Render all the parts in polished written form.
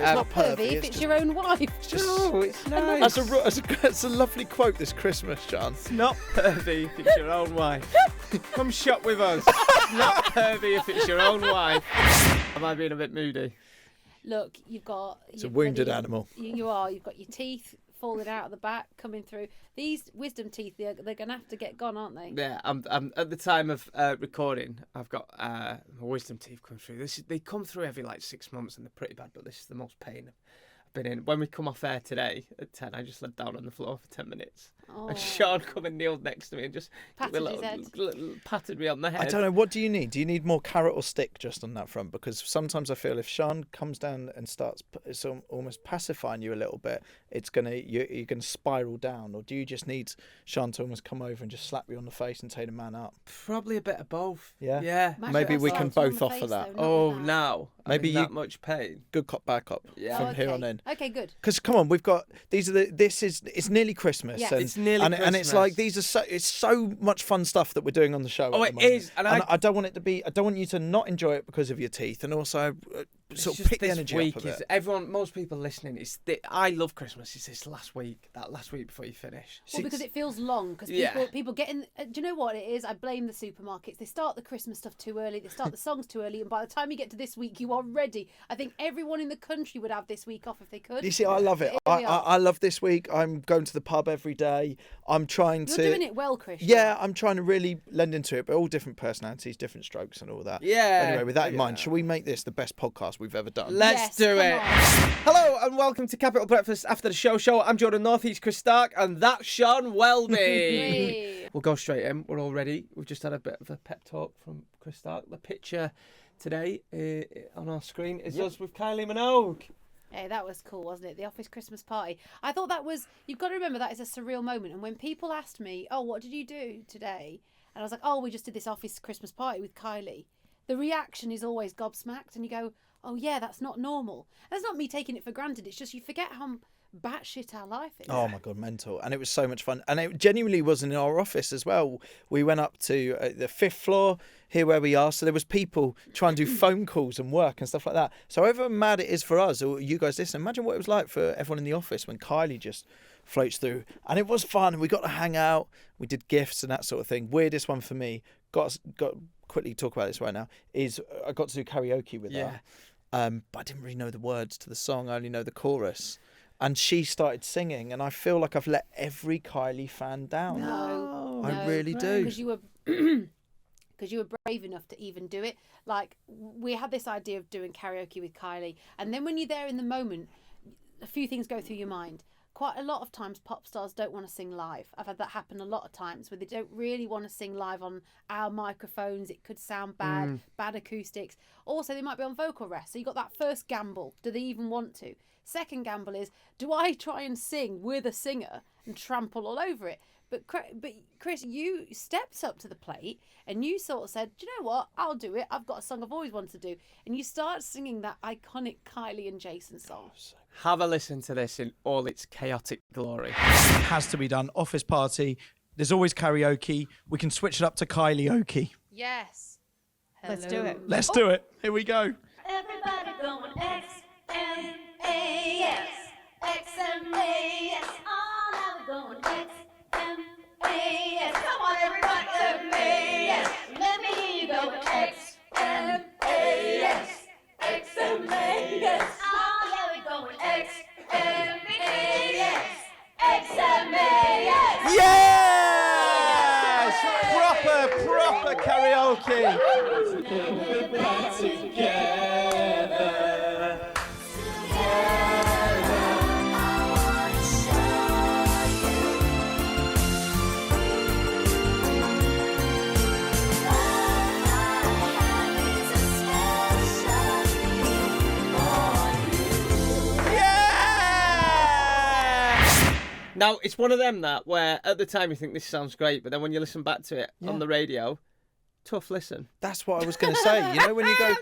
not pervy if it's your own wife. No, it's nice. That's a lovely quote this Christmas, John. It's not pervy if it's your own wife. Come shop with us. It's not pervy if it's your own wife. Am I being a bit moody? Look, you've got... It's a wounded animal. You are. You've got your teeth falling out of the back, coming through. These wisdom teeth, they're going to have to get gone, aren't they? Yeah, I'm at the time of recording, I've got my wisdom teeth coming through. They come through every 6 months and they're pretty bad, but this is the most pain I've been in. When we come off air today at 10, I just laid down on the floor for 10 minutes. Oh. And Sean come and kneeled next to me and just patted me on the head. I don't know, what do you need? Do you need more carrot or stick just on that front? Because sometimes I feel if Sean comes down and starts almost pacifying you a little bit, you're gonna spiral down. Or do you just need Sean to almost come over and just slap you on the face and take the man up? Probably a bit of both. Yeah? Yeah. Maybe we can both offer that. Now? Maybe I'm in that much pain. Good cop, bad cop from here on in. Okay, good. Because come on, we've got it's nearly Christmas. Yes. It's nearly Christmas. And it's like it's so much fun stuff that we're doing on the show. Oh, at the it is. And I don't want it to be. I don't want you to not enjoy it because of your teeth, and also sort of pick the energy week up a bit. Most people listening, I love Christmas. It's this last week before you finish. Well, because it feels long. Because people get in. Do you know what it is? I blame the supermarkets. They start the Christmas stuff too early. They start the songs too early, and by the time you get to this week, you are ready. I think everyone in the country would have this week off if they could. You see, I love it. I love this week. I'm going to the pub every day. I'm trying You're to. doing it well, Chris. Yeah, I'm trying to really lend into it, but all different personalities, different strokes, and all that. Yeah. Anyway, with that in mind, shall we make this the best podcast we've ever done? Let's do it. Hello and welcome to Capital Breakfast After the Show. I'm Jordan Northeast Chris Stark, and that's Sian Welby. We'll go straight in. We're all ready. We've just had a bit of a pep talk from Chris Stark. The picture today on our screen is us with Kylie Minogue. Hey, that was cool, wasn't it? The office Christmas party. I thought that was... You've got to remember that is a surreal moment. And when people asked me, oh, what did you do today? And I was like, oh, we just did this office Christmas party with Kylie. The reaction is always gobsmacked. And you go, oh, yeah, that's not normal. And it's not me taking it for granted. It's just you forget how batshit our life is. Oh my god, mental. And it was so much fun, and it genuinely was in our office as well. We went up to the 5th floor here where we are, so there was people trying to do phone calls and work and stuff like that. So however mad it is for us or you guys listen, imagine what it was like for everyone in the office when Kylie just floats through. And it was fun. We got to hang out, we did gifts and that sort of thing. Weirdest one for me, got quickly talk about this right now, is I got to do karaoke with her, but I didn't really know the words to the song. I only know the chorus. And she started singing, and I feel like I've let every Kylie fan down. No, I really do. Because you were brave enough to even do it. Like, we had this idea of doing karaoke with Kylie, and then when you're there in the moment, a few things go through your mind. Quite a lot of times pop stars don't want to sing live. I've had that happen a lot of times where they don't really want to sing live on our microphones. It could sound bad, bad acoustics. Also, they might be on vocal rest. So you got that first gamble. Do they even want to? Second gamble is, do I try and sing with a singer and trample all over it? But Chris, you stepped up to the plate and you sort of said, do you know what? I'll do it. I've got a song I've always wanted to do. And you start singing that iconic Kylie and Jason song. Have a listen to this in all its chaotic glory. Has to be done. Office party. There's always karaoke. We can switch it up to Kylie-oke. Yes. Let's do it. Let's do it. Here we go. Everybody going X-M-A-S. X-M-A-S. Oh, now we're going X-M-A-S. Come on, everybody. M-A-S. Let me hear you go X-M-A-S. X-M-A-S. Oh, yeah, we're going X-M-A-S. X-M-A-S. Yes! Proper karaoke. Now, it's one of them that where at the time you think this sounds great, but then when you listen back to it on the radio, tough listen. That's what I was going to say. You know when you go,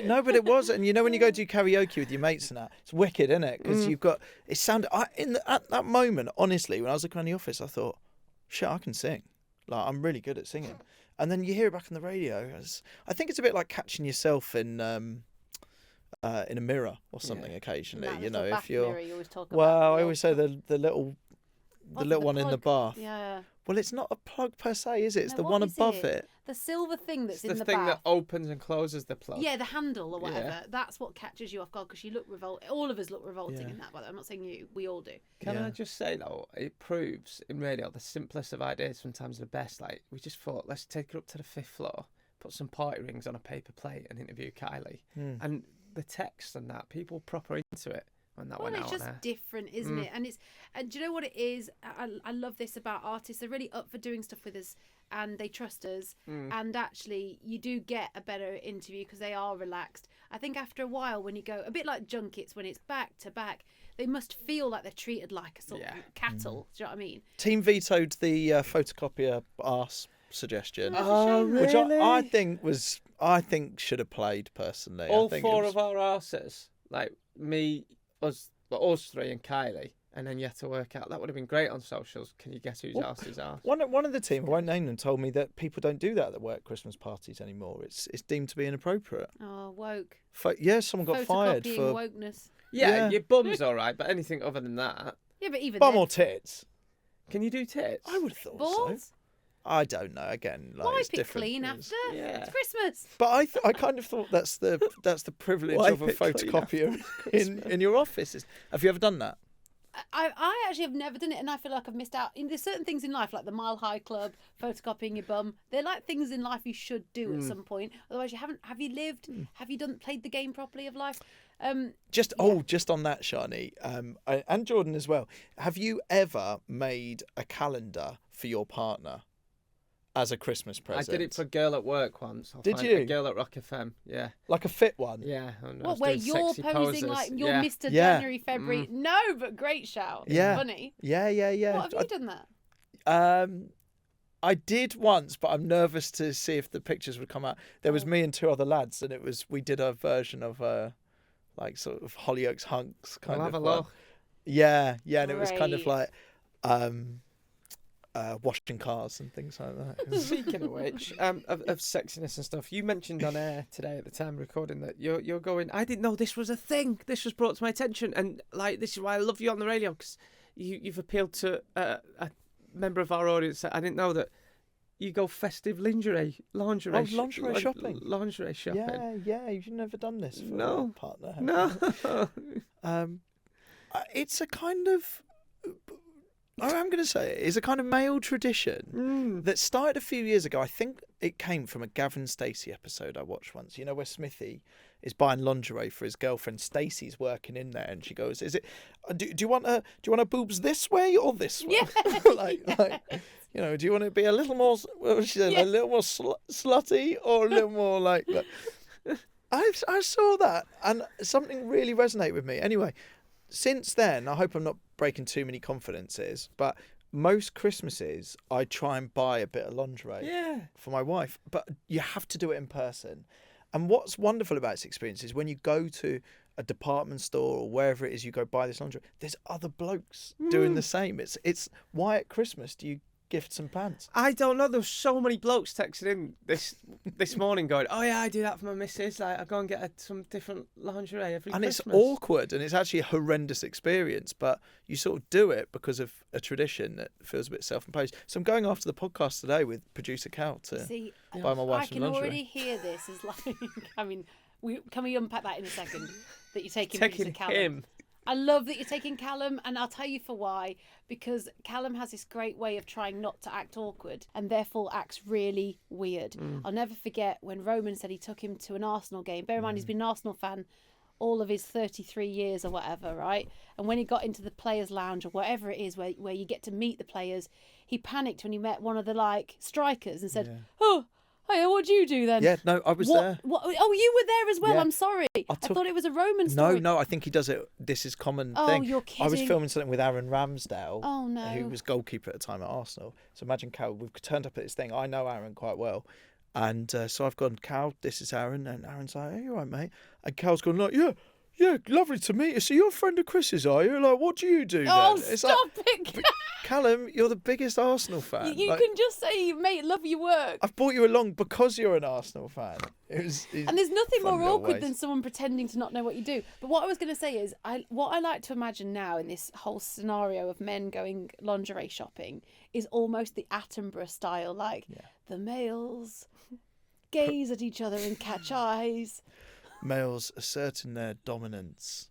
no, but it was, and you know when you go do karaoke with your mates and that, it's wicked, isn't it? Because you've got it sounded at that moment. Honestly, when I was looking around the office, I thought, shit, I can sing. Like I'm really good at singing. And then you hear it back on the radio. I think it's a bit like catching yourself in in a mirror or something occasionally. That You know, little if bath you're mirror you always talk about. well, I always say the little one in the plug. bath. Yeah. Well, it's not a plug per se, is it? It's No, the what one is above it. The silver thing that's It's in the the thing bath. that opens and closes the plug. Yeah, the handle or whatever. Yeah. That's what catches you off guard because you look revolting. All of us look revolting Yeah. in that, but I'm not saying you. We all do. Can Yeah. I just say though, it proves in radio the simplest of ideas sometimes the best. Like we just thought, let's take her up to the 5th floor, put some party rings on a paper plate, and interview Kylie. And the text and that, people proper into it when that Well, went it's out just there. different, isn't it? And do you know what it is? I love this about artists. They're really up for doing stuff with us, and they trust us. And actually, you do get a better interview because they are relaxed. I think after a while, when you go a bit like junkets, when it's back to back, they must feel like they're treated like a sort of cattle. Do you know what I mean? Team vetoed the photocopier arse suggestion, Oh, which really? I think should have played personally. All I think 4 of our arses, like me, us 3 and Kylie, and then you had to work out. That would have been great on socials. Can you guess whose arse is ours? One of the team, I won't name them, told me that people don't do that at work Christmas parties anymore. It's deemed to be inappropriate. Oh, woke. Someone got fired Photocopying for wokeness. Yeah, your bum's all right, but anything other than that. Yeah, but even bum then, or tits. Can you do tits? I would have thought balls. so. I don't know. Again, like, Wipe it's it different. clean It's- after. Yeah. It's Christmas. But I kind of thought that's the privilege Wipe of a it clean photocopier in your office. Have you ever done that? I actually have never done it, and I feel like I've missed out. There's certain things in life, like the Mile High Club, photocopying your bum. They're like things in life you should do at some point. Otherwise, you haven't. Have you lived? Have you played the game properly of life? Just on that, Shani, and Jordan as well. Have you ever made a calendar for your partner as a Christmas I present? did it for a girl at work once. Did A you? girl at Rock FM. Yeah. Like a fit one? Yeah. And I What? was Where doing you're sexy posing poses. like you're Yeah. Mr. Yeah. January, February? No, but great shout. Yeah. Funny. Yeah. What have you done that? I did once, but I'm nervous to see if the pictures would come out. There was me and 2 other lads, and we did a version of like sort of Hollyoaks hunks kind I'll of have a one. look. Yeah, and it was kind of Great. like washing cars and things like that. Speaking of which, of sexiness and stuff, you mentioned on air today at the time of recording that you're going, I didn't know this was a thing. This was brought to my attention, and like this is why I love you on the radio, because you've appealed to a member of our audience that I didn't know that you go festive lingerie shopping. Lingerie shopping. Yeah, you've never done this for No. a partner, have you? No. It's a kind of, I'm going to say it's a kind of male tradition that started a few years ago. I think it came from a Gavin Stacey episode I watched once. You know, where Smithy is buying lingerie for his girlfriend. Stacey's working in there, and she goes, "Is it? Do you want her boobs this way or this way? Yeah. like, you know, do you want to be a little more? What did she say? Yeah. A little more slutty or a little more like?" I saw that, and something really resonated with me. Anyway, since then, I hope I'm not breaking too many confidences, but most Christmases I try and buy a bit of lingerie for my wife, but you have to do it in person. And what's wonderful about this experience is when you go to a department store or wherever it is you go buy this lingerie, there's other blokes doing the same. It's why at Christmas do you gift some pants? I don't know. There's so many blokes texting in this morning going, "Oh yeah, I do that for my missus. Like I go and get some different lingerie every And Christmas." it's awkward, and it's actually a horrendous experience, but you sort of do it because of a tradition that feels a bit self-imposed. So I'm going after the podcast today with producer Cal to See, buy my wife I some can lingerie. already hear this as like. I mean, can we unpack that in a second? That you're taking taking Callum. him. I love that you're taking Callum, and I'll tell you for why. Because Callum has this great way of trying not to act awkward, and therefore acts really weird. I'll never forget when Roman said he took him to an Arsenal game. Bear in mind, he's been an Arsenal fan all of his 33 years or whatever, right? And when he got into the players' lounge or whatever it is where you get to meet the players, he panicked when he met one of the strikers and said, "Oh, hey, what do you do then?" Yeah, no, I was there. What? Oh, you were there as well. Yeah. I'm sorry. I thought it was a Roman No, story. I think he does it. This is common Oh, thing. you're I was kidding. filming something with Aaron Ramsdale, Oh, no. who was goalkeeper at the time at Arsenal. So imagine Cal, we've turned up at this thing. I know Aaron quite well. And so I've gone, "Cal, this is Aaron." And Aaron's like, "Hey, you all right, mate?" And Cal's gone, like, "Yeah, yeah, lovely to meet you. So you're a friend of Chris's, are you? Like, what do you do Oh, then? It's stop like, it. Callum, you're the biggest Arsenal fan. You Like, can just say, mate, love your work. I've brought you along because you're an Arsenal fan. And there's nothing fun more little awkward ways. than someone pretending to not know what you do. But what I was going to say is, what I like to imagine now in this whole scenario of men going lingerie shopping is almost the Attenborough style, like the males gaze at each other and catch eyes. Males asserting their dominance.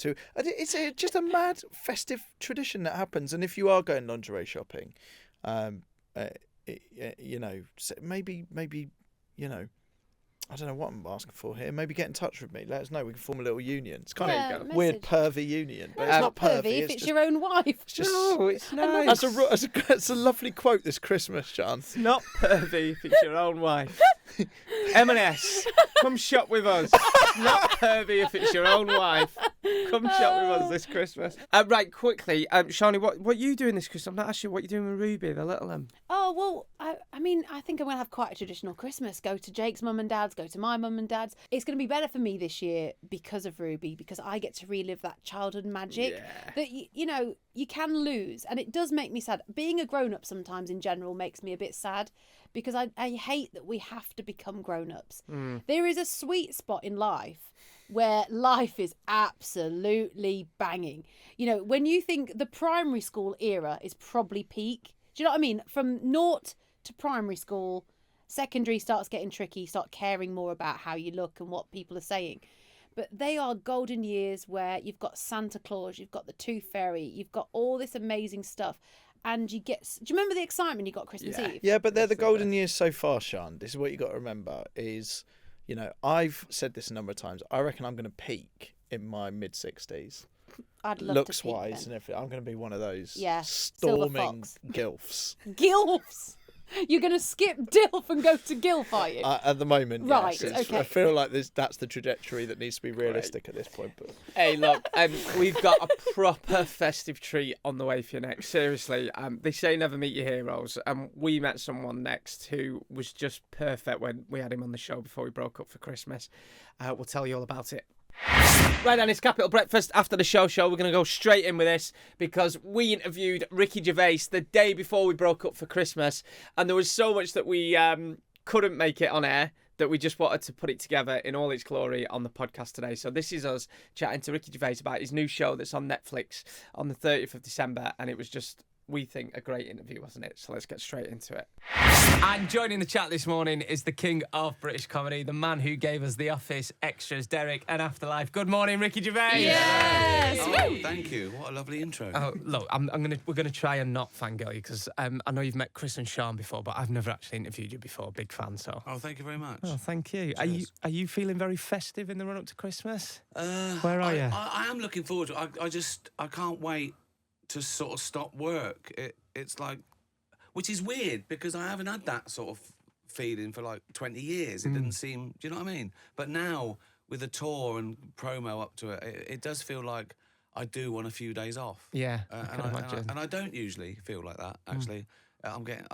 It's just a mad festive tradition that happens. And if you are going lingerie shopping, you know, maybe, you know, I don't know what I'm asking for here. Maybe get in touch with me. Let us know. We can form a little union. It's kind of a weird pervy union, but it's not pervy. If it's your own wife. It's just, No, it's nice. That's a lovely quote this Christmas, Sean. It's not pervy if it's your own wife. M&S, come shop with us. It's not pervy if it's your own wife. Come shop with us this Christmas. Right, quickly, Shawnee, what are you doing this Christmas? I'm not asking you what you're doing with Ruby, the little one. Oh, well, I mean, I think I'm going to have quite a traditional Christmas. Go to Jake's mum and dad's, go to my mum and dad's. It's going to be better for me this year because of Ruby, because I get to relive that childhood magic that, you know, you can lose. And it does make me sad. Being a grown-up sometimes in general makes me a bit sad because I hate that we have to become grown-ups. There is a sweet spot in life where life is absolutely banging. You know, when you think the primary school era is probably peak, do you know what I mean? From naught to primary school, secondary starts getting tricky, you start caring more about how you look and what people are saying. But they are golden years where you've got Santa Claus, you've got the Tooth Fairy, you've got all this amazing stuff. And do you remember the excitement you got Christmas Eve? Yeah, but they're the golden years so far, Sean. This is what you got to remember is, you know, I've said this a number of times. I reckon I'm going to peak in my mid-60s. I'd love Looks to peak wise then. and everything. I'm going to be one of those Silver storming fox. gilfs. Gilfs! You're going to skip DILF and go to GILF, are you? At the moment, Right, yes. okay. I feel like that's the trajectory that needs to be realistic at this point. But Hey, look, we've got a proper festive treat on the way for you next. Seriously, they say never meet your heroes. We met someone next who was just perfect when we had him on the show before we broke up for Christmas. We'll tell you all about it. Right, and it's Capital Breakfast after the show. We're going to go straight in with this because we interviewed Ricky Gervais the day before we broke up for Christmas, and there was so much that we couldn't make it on air that we just wanted to put it together in all its glory on the podcast today. So this is us chatting to Ricky Gervais about his new show that's on Netflix on the 30th of December, and it was just, we think, a great interview, wasn't it? So let's get straight into it. And joining the chat this morning is the king of British comedy, the man who gave us The Office, Extras, Derek, and Afterlife. Good morning, Ricky Gervais. Yes! Oh, thank you. What a lovely intro. Oh, look, we're gonna try and not fangirl you because I know you've met Chris and Sean before, but I've never actually interviewed you before. Big fan, so. Oh, thank you very much. Oh, thank you. Cheers. Are you feeling very festive in the run up to Christmas? Where are you? I am looking forward to it. I can't wait to sort of stop work. It's like, which is weird because I haven't had that sort of feeling for like 20 years. It didn't seem, do you know what I mean? But now with the tour and promo up to it, it does feel like I do want a few days off. Yeah, I can imagine. And I don't usually feel like that, actually. I'm getting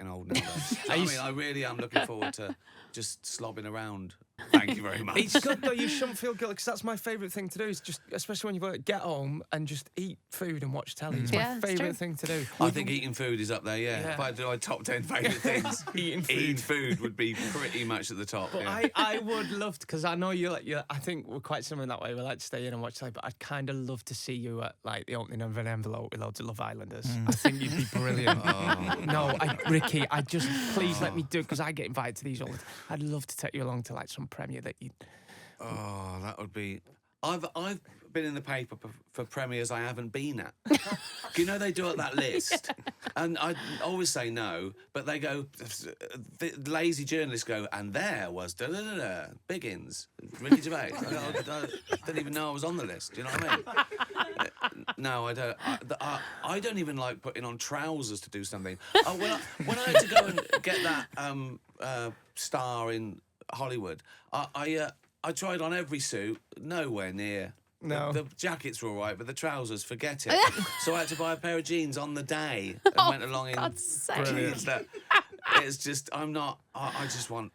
old now, though. I really am looking forward to just slobbing around. Thank you very much. It's good though, you shouldn't feel guilty because that's my favourite thing to do is just, especially when you get home and just eat food and watch telly. It's Yeah, my it's favourite true. thing to do. I think eating food is up there, yeah. If I do my top 10 favourite things, eating food would be pretty much at the top. But Yeah. I would love to, because I know you I think we're quite similar in that way. We like to stay in and watch telly, but I'd kind of love to see you at like the opening of an envelope with loads of Love Islanders. I think you'd be brilliant. Ricky, please let me do it because I get invited to these all the time. I'd love to take you along to like some premiere that you. Oh, that would be... I've been in the paper for premieres I haven't been at. You know, they do it that list. And I always say no, but they go... The lazy journalists go, and there was Biggins, Ricky Gervais. I didn't even know I was on the list. Do you know what I mean? No, I don't. I don't even like putting on trousers to do something. When I had to go and get that star in Hollywood, I tried on every suit, nowhere near. No. The jackets were all right, but the trousers, forget it. So I had to buy a pair of jeans on the day and went along in God's sake. jeans. It's just, I'm not, I just want...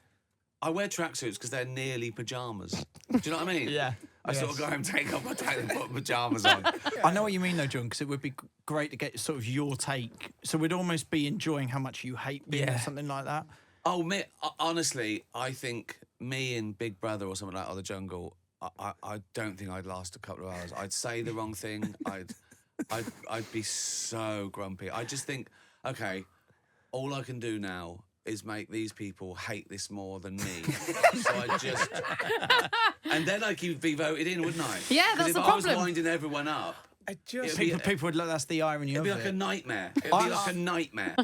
I wear tracksuits because they're nearly pyjamas. Do you know what I mean? Yeah. I sort of go home, take off my towel and put pyjamas on. I know what you mean though, John, because it would be great to get sort of your take. So we'd almost be enjoying how much you hate being or something like that. Oh, honestly, I think me in Big Brother or something like that, or The Jungle, I don't think I'd last a couple of hours. I'd say the wrong thing. I'd be so grumpy. I just think, okay, all I can do now is make these people hate this more than me. So I just... And then I could be voted in, wouldn't I? Yeah, that's the problem. If I was winding everyone up... People would look, that's the irony of it. It'd be like a nightmare. It'd be like a nightmare.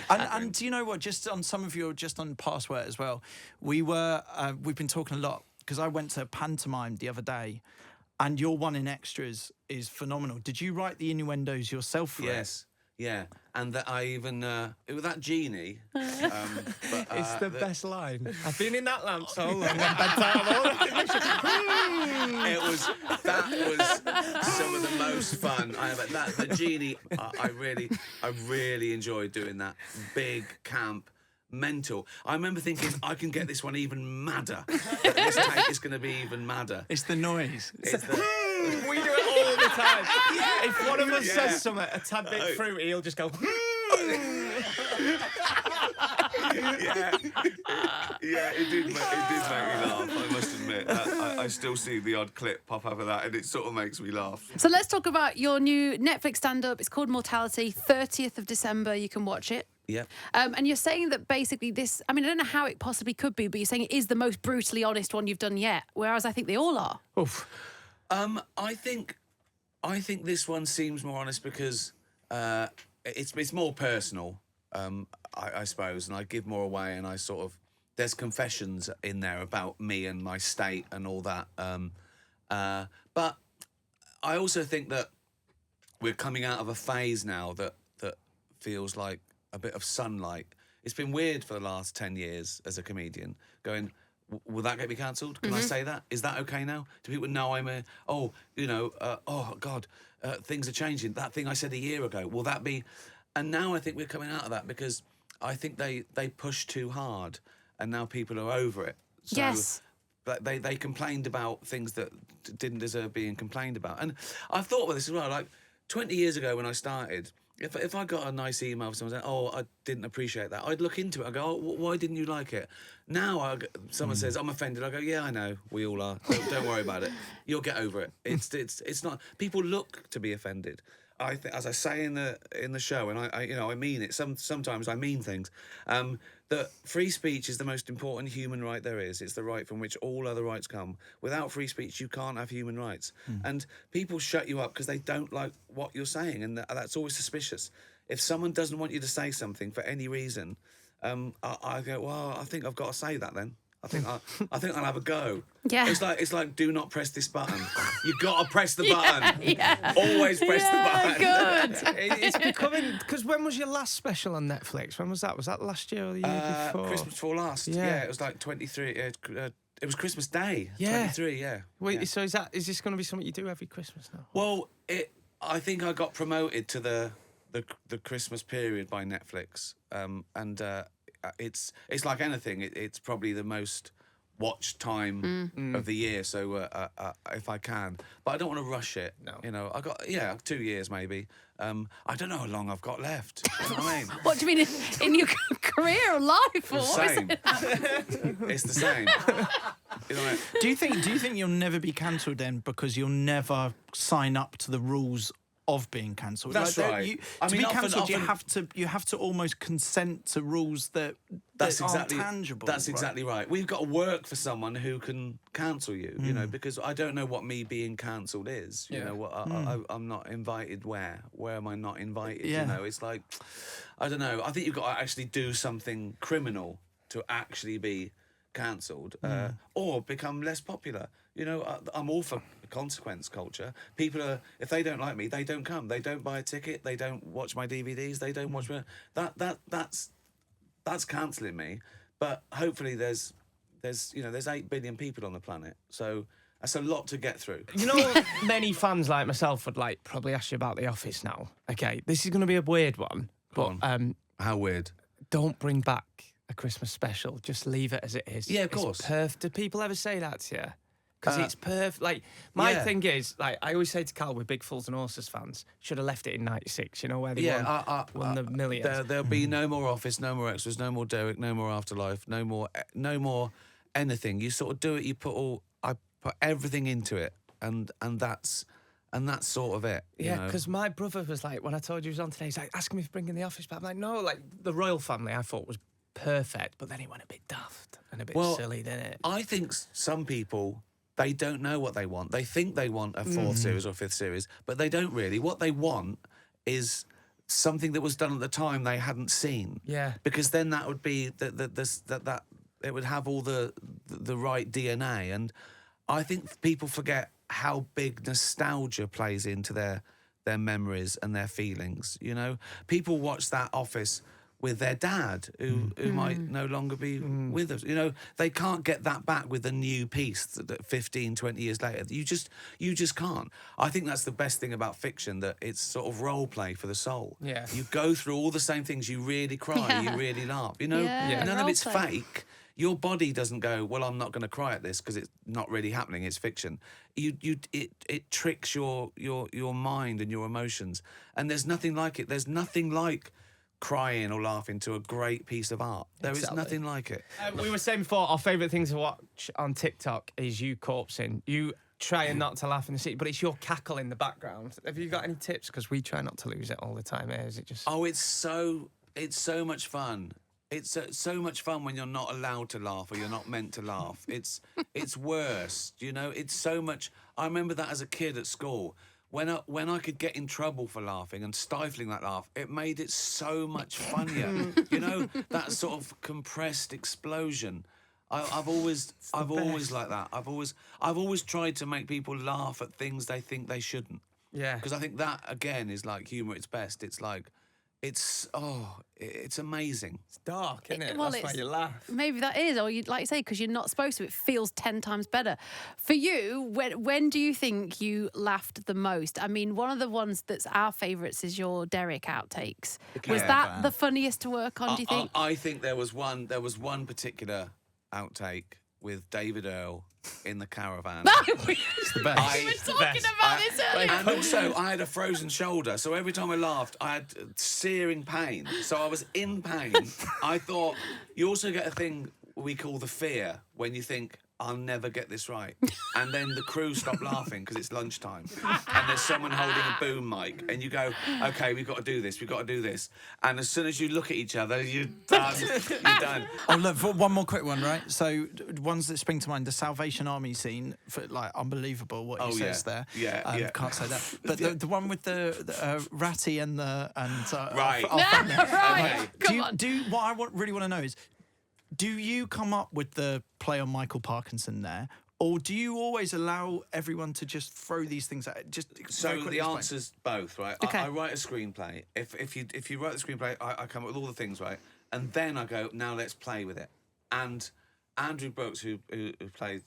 And do you know what? Just on some of your, just on past work as well, we've been talking a lot, because I went to a pantomime the other day, and your one in extras is phenomenal. Did you write the innuendos yourself for it? Yes. Yeah, and that I even it was that genie. But, It's the best line. I've been in that lamp so long. That was some of the most fun I ever. The genie, I really enjoyed doing that. Big camp. Mental. I remember thinking I can get this one even madder. This take is going to be even madder. It's the noise. We do it all the time. If one of us says something a tad bit fruity, he'll just go. Yeah, it did make me laugh, I must admit. I still see the odd clip pop up of that, and it sort of makes me laugh. So let's talk about your new Netflix stand-up. It's called Mortality. 30th of December, you can watch it. Yeah. And you're saying that basically this, I mean, I don't know how it possibly could be, but you're saying it is the most brutally honest one you've done yet, whereas I think they all are. Oof. I think this one seems more honest because it's more personal, I suppose, and I give more away, and I sort of, there's confessions in there about me and my state and all that. But I also think that we're coming out of a phase now that feels like a bit of sunlight. It's been weird for the last 10 years as a comedian, going, will that get me cancelled? Can I say that? Is that okay now? Do people know I'm oh God, things are changing. That thing I said a year ago, will that be? And now I think we're coming out of that because I think they pushed too hard and now people are over it. So Yes. They complained about things that didn't deserve being complained about. And I've thought about this as well, like 20 years ago when I started, if I got a nice email from someone saying, oh, I didn't appreciate that, I'd look into it. I go, oh, why didn't you like it? Now someone says, I'm offended. I go, yeah, I know. We all are. Don't worry about it. You'll get over it. It's not. People look to be offended. I think, as I say in the show, and I mean it. Sometimes I mean things. That free speech is the most important human right there is. It's the right from which all other rights come. Without free speech, you can't have human rights. And people shut you up because they don't like what you're saying, and that's always suspicious. If someone doesn't want you to say something for any reason, I go, well, I think I've got to say that then. I think I'll have a go. Yeah. It's like do not press this button. You've got to press the button. Yeah. Always press the button. Good. It's becoming, because when was your last special on Netflix? When was that? Was that last year or the year before? Christmas before last. Yeah, it was like 23. It was Christmas Day. Yeah. 23. Yeah. Wait, yeah. so is this going to be something you do every Christmas now? Well, I think I got promoted to the Christmas period by Netflix, and it's like anything. It's probably the most watched time of the year. So if I can, but I don't want to rush it. No. You know, I got 2 years maybe. I don't know how long I've got left. You know what I mean? What do you mean in your career or life? Or It's what is the it? same. It's the same. You know what I mean? Do you think you'll never be cancelled then because you'll never sign up to the rules of being cancelled? That's right. To be cancelled, you have to almost consent to rules that aren't tangible. That's exactly right. We've got to work for someone who can cancel you, you know, because I don't know what me being cancelled is. You know, what I'm not invited where? Where am I not invited? Yeah. You know, it's like, I don't know. I think you've got to actually do something criminal to actually be cancelled or become less popular. You know, I'm all for consequence culture. People are, if they don't like me, they don't come. They don't buy a ticket. They don't watch my DVDs. They don't watch my... That's cancelling me. But hopefully there's 8 billion people on the planet. So that's a lot to get through. You know, many fans like myself would probably ask you about The Office now. Okay, this is going to be a weird one, but How weird. don't bring back a Christmas special. Just leave it as it is. Yeah, of course. It's perfect. Do people ever say that to you? Because it's perfect. Like, my yeah. thing is, like, I always say to Carl, we're big Fools and Horses fans, should have left it in 96, you know, where they won the millions. There'll be no more Office, no more Extras, no more Derek, no more Afterlife, no more anything. You sort of do it. I put everything into it, and that's sort of it. you Yeah, know? because my brother was like, when I told you he was on today, he's like, ask him if he's bringing The Office back. I'm like, no, like, the royal family I thought was perfect, but then it went a bit daft and a bit silly, didn't it? I think some people, they don't know what they want. They think they want a fourth series or fifth series, but they don't really. What they want is something that was done at the time they hadn't seen. Yeah. Because then that would be that it would have all the right DNA. And I think people forget how big nostalgia plays into their memories and their feelings. You know, people watch that Office with their dad, who might no longer be with us. You know, they can't get that back with a new piece that 15, 20 years later. You just can't. I think that's the best thing about fiction, that it's sort of role play for the soul. Yeah. You go through all the same things. You really cry. You really laugh. You know, Yeah, none of it's role play. fake. Your body doesn't go, well, I'm not going to cry at this because it's not really happening. It's fiction. It tricks your mind and your emotions. And there's nothing like it. There's nothing like crying or laughing to a great piece of art. There is nothing like it. We were saying before, our favourite thing to watch on TikTok is you corpsing. You trying not to laugh in the seat, but it's your cackle in the background. Have you got any tips? Because we try not to lose it all the time. Is it just? Oh, it's so much fun. It's so much fun when you're not allowed to laugh or you're not meant to laugh. It's worse, you know. It's so much. I remember that as a kid at school. When I could get in trouble for laughing and stifling that laugh, it made it so much funnier. You know, that sort of compressed explosion. I've always like that. I've always tried to make people laugh at things they think they shouldn't. Yeah. Because I think that again is like humour at its best. It's like, it's amazing. It's dark, isn't it? Well, That's why you laugh. Maybe that is, or you like you say, because you're not supposed to. It feels 10 times better. For you, when do you think you laughed the most? I mean, one of the ones that's our favourites is your Derek outtakes. Was that the funniest to work on? Do you think? I think there was one particular outtake with David Earl in the caravan. It's the best. We were talking about this earlier. And also, I had a frozen shoulder, so every time I laughed, I had searing pain. So I was in pain. I thought, you also get a thing we call the fear, when you think, I'll never get this right. And then the crew stop laughing because it's lunchtime. And there's someone holding a boom mic. And you go, okay, we've got to do this. And as soon as you look at each other, you're done. You're done. Oh, look, for one more quick one, right? So, ones that spring to mind, the Salvation Army scene, for, like, unbelievable what he says there. Yeah. Can't say that. But the one with the Ratty and Right. Right. What I really want to know is, do you come up with the play on Michael Parkinson there, or do you always allow everyone to just throw these things at it? So the answer's both, right? Okay. I write a screenplay. If you write the screenplay, I come up with all the things, right? And then I go, now let's play with it. And Andrew Brooks, who played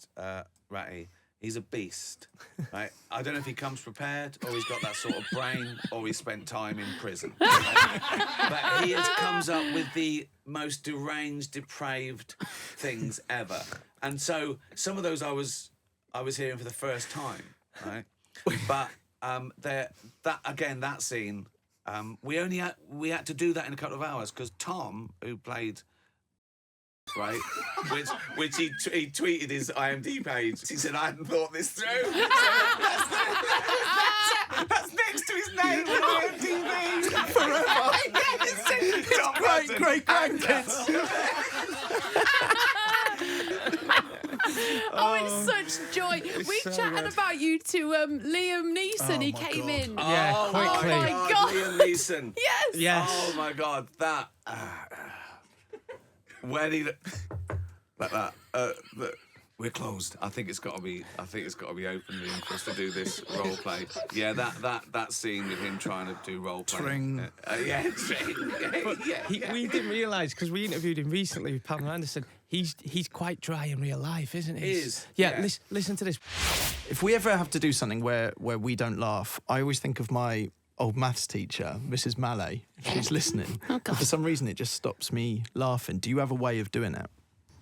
Ratty, he's a beast, right? I don't know if he comes prepared, or he's got that sort of brain, or he spent time in prison. But he comes up with the most deranged, depraved things ever. And so some of those I was hearing for the first time, right? But that scene, we had to do that in a couple of hours because Tom, who played, right, which he tweeted his IMDb page. He said, I hadn't thought this through. So that's next to his name on IMDb forever. It's great grandkids. Oh, it's such joy. We so chatted good. about you to Liam Neeson. He came in. Yeah, oh quickly. my Oh my God. Liam Neeson. Yes. Yes. Oh my God, that. When he like that. We're closed. I think it's got to be open room for us to do this role play. Yeah, that scene with him trying to do role play. Tring. We didn't realise, because we interviewed him recently with Pamela Anderson, he's quite dry in real life, isn't he? He is. Yeah, Yeah. listen to this. If we ever have to do something where we don't laugh, I always think of my old maths teacher, Mrs. Mallet. If she's listening. God. For some reason, it just stops me laughing. Do you have a way of doing it?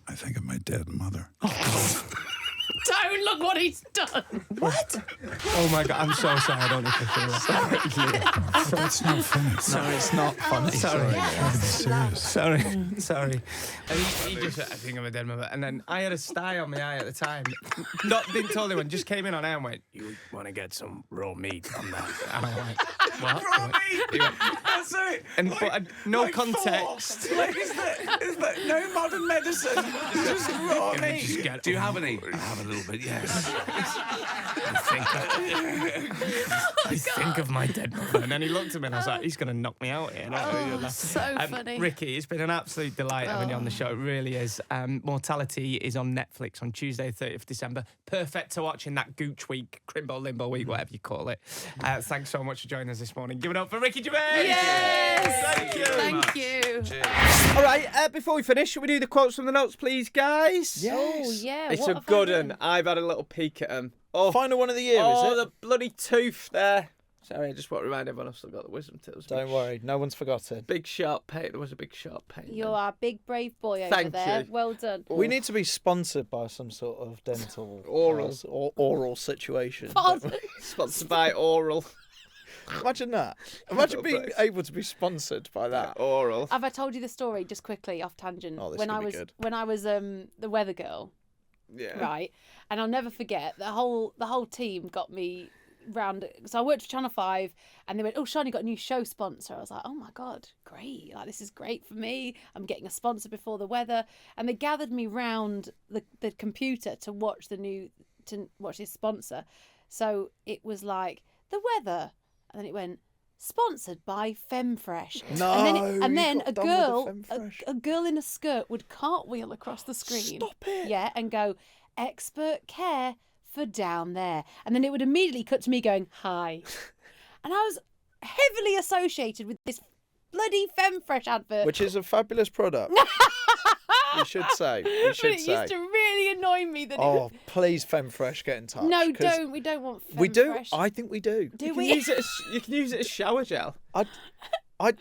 I think of my dead mother. Don't Don't look what he's done. Oh my God, I'm so sorry. I don't think I feel that. That's not funny. No, it's not funny. Sorry. And he just said, I think I'm a dead mother. And then I had a sty on my eye at the time. Didn't tell anyone, just came in on air and went, you want to get some raw meat on that? And I went, what? Raw meat. He went, That's it. and Like- but no like context. force. Like, is that no modern medicine? It's just raw Can we meat. just get- Do you have any? I have a little bit, yes. I think of my dead mother. And then he looked at me and I was like, he's going to knock me out here. So funny. Ricky, it's been an absolute delight having you on the show. It really is. Mortality is on Netflix on Tuesday, 30th December. Perfect to watch in that Gooch week, Crimbo Limbo week, whatever you call it. Thanks so much for joining us this morning. Give it up for Ricky Gervais. Yes. Thank you. Thank you. All right, before we finish, should we do the quotes from the notes, please, guys? Oh, yeah. It's what a have I good done? one. I've had a little peek at them. Oh, Final one of the year, oh, is it? the bloody tooth there. Sorry, I just want to remind everyone I've still got the wisdom teeth. Don't worry, no one's forgotten. Big sharp pain. There was a big sharp pain. You're our big brave boy over Thank there. you. Well done. We need to be sponsored by some sort of dental Oral. or oral situation. Pardon? Sponsored by Oral. Imagine that. Imagine being Brace. able to be sponsored by that. Oral. Have I told you the story just quickly off tangent? Oh, this when could I be was good. when I was the weather girl, Yeah. right? And I'll never forget the whole team got me round. So I worked for Channel 5, and they went, "Oh, Sean, you got a new show sponsor." I was like, "Oh my god, great! Like this is great for me. I'm getting a sponsor before the weather." And they gathered me round the computer to watch this sponsor. So it was like the weather, and then it went sponsored by FemFresh. No, and then you a got done girl, with the FemFresh. a girl in a skirt would cartwheel across the screen. Stop it. Yeah, and go, expert care for down there. And then it would immediately cut to me going, hi. And I was heavily associated with this bloody FemFresh advert. Which is a fabulous product. We should say. We but should it say. used to really annoy me that it Oh, was... please, FemFresh, get in touch. No, 'cause don't. We don't want FemFresh. We do. I think we do. Do You can, we? use it as, you can use it as shower gel. I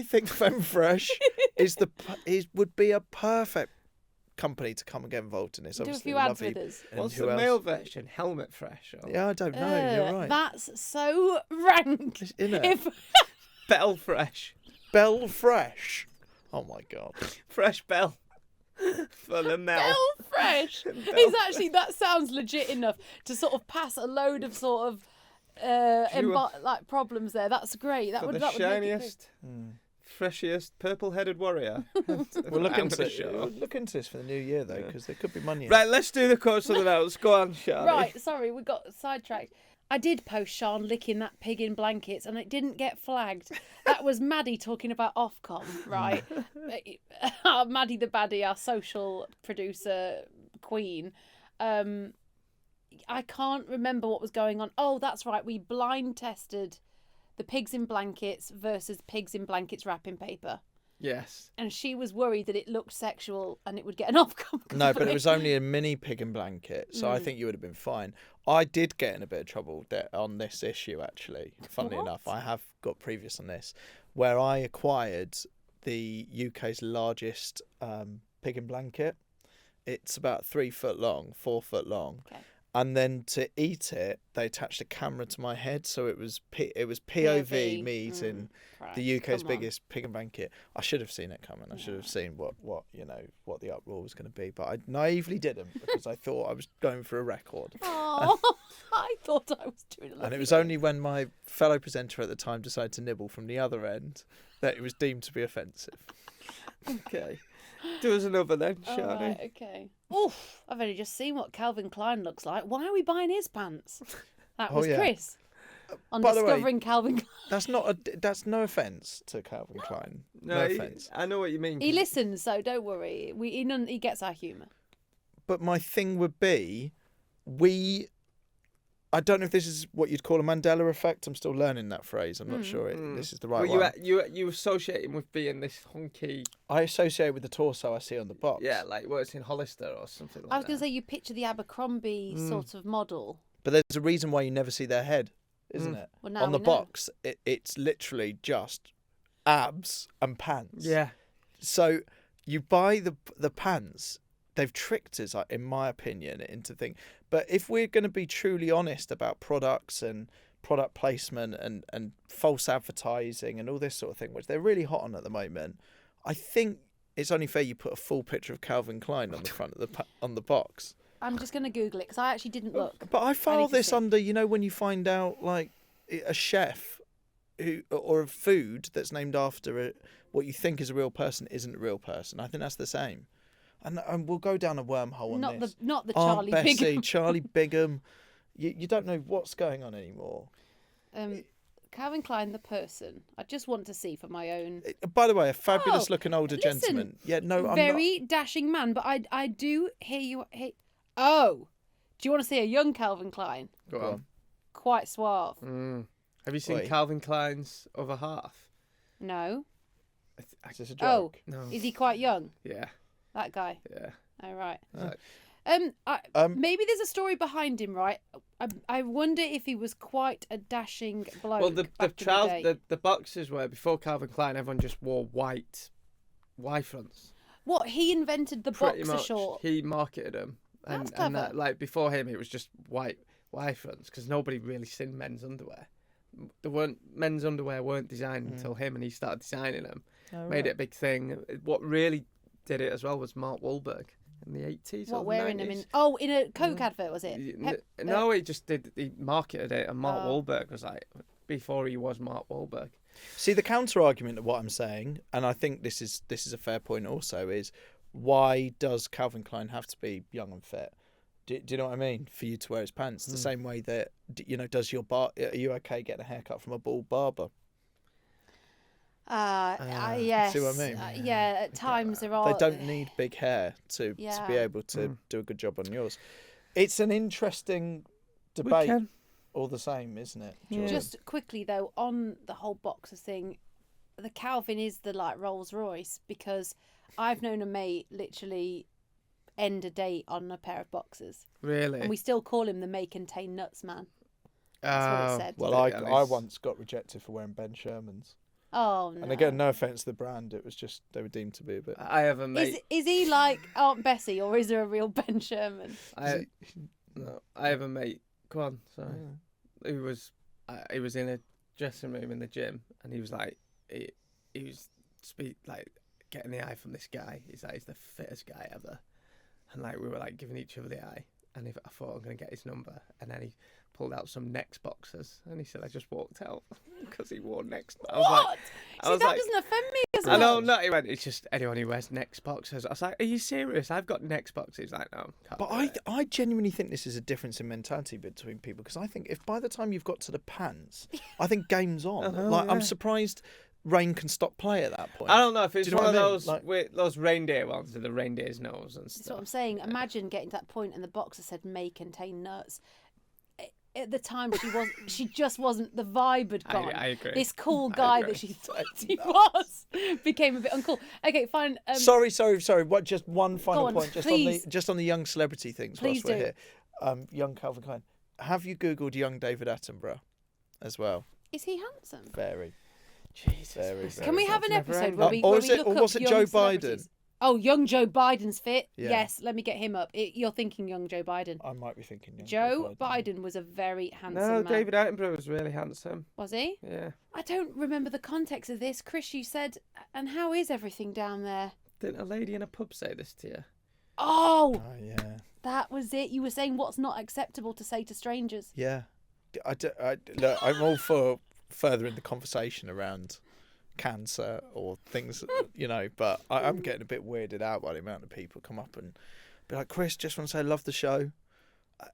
think FemFresh would be a perfect company to come and get involved in this. Do a Obviously, few ads lovely- with us. and What's who the else? male version? Helmet Fresh. Or Yeah, I don't know. You're right. That's so rank. Isn't it? If Bell Fresh. Bell Fresh. Oh my god. Fresh Bell. For the Mel. Bell Fresh is actually, that sounds legit enough to sort of pass a load of sort of like problems there. That's great. That For would the that would make it shiniest, freshiest, purple-headed warrior. We'll look into show. look into this for the new year though, because there could be money. in Right, let's do the quotes of the notes. Go on, Charlie. Right, sorry, we got sidetracked. I did post Sean licking that pig in blankets and it didn't get flagged. That was Maddie talking about Ofcom, right? Maddie the baddie, our social producer queen. I can't remember what was going on. Oh, that's right. We blind tested the pigs in blankets versus pigs in blankets wrapping paper. Yes. And she was worried that it looked sexual and it would get an Ofcom. No, but it complaint. was only a mini pig and blanket, so I think you would have been fine. I did get in a bit of trouble on this issue, actually. Funnily What? enough, I have got previous on this, where I acquired the UK's largest pig and blanket. It's about 3 foot long, 4 foot long. Okay. And then to eat it, they attached a camera to my head, so it was POV POV. me eating the UK's biggest pig and blanket. I should have seen it coming. I should have seen what the uproar was going to be, but I naively didn't because I thought I was going for a record. Oh, I thought I was doing a And it was only when my fellow presenter at the time decided to nibble from the other end that it was deemed to be offensive. Okay. Do us another then, Oh, Charlie. right, okay. Oof, I've only just seen what Calvin Klein looks like. Why are we buying his pants? That was yeah. Chris. On by the way- discovering Calvin Klein. That's no offence to Calvin Klein. No offence. I know what you mean. He listens, so don't worry. He gets our humour. But my thing would be, I don't know if this is what you'd call a Mandela effect. I'm still learning that phrase. I'm not sure this is the right Well, one. you associate him with being this hunky, I associate with the torso I see on the box. yeah, like works in Hollister or something like I was that. going to say you picture the Abercrombie sort of model. But there's a reason why you never see their head, isn't it? Well, now on the we know. box, it's literally just abs and pants. Yeah. So you buy the pants they've tricked us, in my opinion, into thinking. But if we're going to be truly honest about products and product placement and false advertising and all this sort of thing, which they're really hot on at the moment, I think it's only fair you put a full picture of Calvin Klein on the front of on the box. I'm just going to Google it because I actually didn't look. But I file need to this see. under, when you find out like a chef or a food that's named after what you think is a real person isn't a real person. I think that's the same. And we'll go down a wormhole on this. Not the Aunt Charlie Bessie, Bigham. Charlie Bigham. You don't know what's going on anymore. Calvin Klein, the person. I just want to see for my own. By the way, a fabulous Oh, looking older listen, gentleman. Yeah, no, I'm very dashing man, but I do hear you. Oh, do you want to see a young Calvin Klein? Go on. Quite suave. Have you seen Wait. Calvin Klein's other half? No. Is this a Oh, joke? No. is he quite young? Yeah. That guy. Yeah. Oh, right. Like, Maybe there's a story behind him, right? I wonder if he was quite a dashing bloke. well, the back in the day. the boxers were before Calvin Klein. Everyone just wore white Y fronts. What, he invented the Pretty boxer much. short? He marketed them. That's And clever. like before him, it was just white Y fronts because nobody really seen men's underwear. Men's underwear weren't designed until him, and he started designing them. Made it a big thing. What really did it as well was Mark Wahlberg in the 80s. What, or wearing 90s. them in? Oh, in a Coke advert, was it? No, he just did. He marketed it, and Mark Oh. Wahlberg was like before he was Mark Wahlberg. See, the counter argument of what I'm saying, and I think this is a fair point also, is why does Calvin Klein have to be young and fit? Do you know what I mean? For you to wear his pants, the same way that does your are you okay getting a haircut from a bald barber? Yes. See what I mean? Yeah, at times there are. They don't need big hair to be able to do a good job on yours. It's an interesting debate, can. all the same, isn't it? Yeah. Jordan? Just quickly though, on the whole boxer thing, the Calvin is the like Rolls Royce because I've known a mate literally end a date on a pair of boxers, Really? and we still call him the may contain nuts man. That's what it said. Well, I once got rejected for wearing Ben Shermans. Oh no. And again, no offence to the brand, it was just they were deemed to be a bit. I have a mate. Is he like Aunt Bessie or is there a real Ben Sherman? I have a mate. Go on, sorry. He was in a dressing room in the gym, and he was like, he was getting the eye from this guy. He's the fittest guy ever, and like we were like giving each other the eye. And I thought I'm gonna get his number, and then he pulled out some Next boxers, and he said I just walked out because he wore Next. I was What? like, See, that doesn't offend me as much. I know, no. He went, it's just anyone who wears Next boxers. I was like, are you serious? I've got Next boxers. He's like, no. Can't But do it. I genuinely think this is a difference in mentality between people, because I think if by the time you've got to the pants, I think game's on. I'm surprised rain can stop play at that point. I don't know if it's Do you know one of what I mean? those Like- those reindeer ones with the reindeer's nose and That's what stuff. I'm saying. Imagine getting to that point and the boxer said may contain nuts. At the time, she just wasn't, the vibe had gone. I agree. This cool I guy agree. that she thought he was became a bit uncool. Okay, fine. Sorry. What? Just one final on, point, please. just on the young celebrity things. Please whilst we're do. here, young Calvin Klein. Have you googled young David Attenborough as well? Is he handsome? Very. Jesus. Very, Christ. very. Can we have an Never episode ending. where we, Or where is we it- look or up was it young Joe celebrities? Biden? Oh, young Joe Biden's fit. Yeah. Yes, let me get him up. You're thinking young Joe Biden. I might be thinking young Joe Biden was a very handsome No, man. David Attenborough was really handsome. Was he? Yeah. I don't remember the context of this. Chris, you said, and how is everything down there? Didn't a lady in a pub say this to you? Oh, Oh yeah. that was it. You were saying what's not acceptable to say to strangers. Yeah. Look, I'm all for furthering the conversation around cancer or things, but I'm getting a bit weirded out by the amount of people come up and be like, Chris, just want to say I love the show.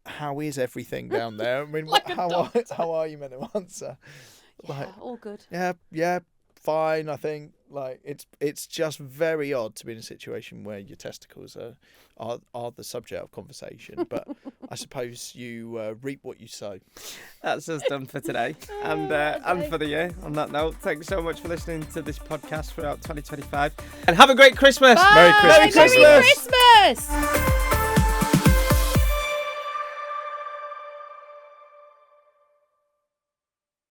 How is everything down there? I mean, Like a how are you meant to answer? Yeah, all good. Yeah, fine. I think it's just very odd to be in a situation where your testicles are the subject of conversation. But I suppose you reap what you sow. That's us done for today and for the year. On that note, thanks so much for listening to this podcast throughout 2025, and have a great Christmas. Bye. Merry Christmas. Merry Christmas.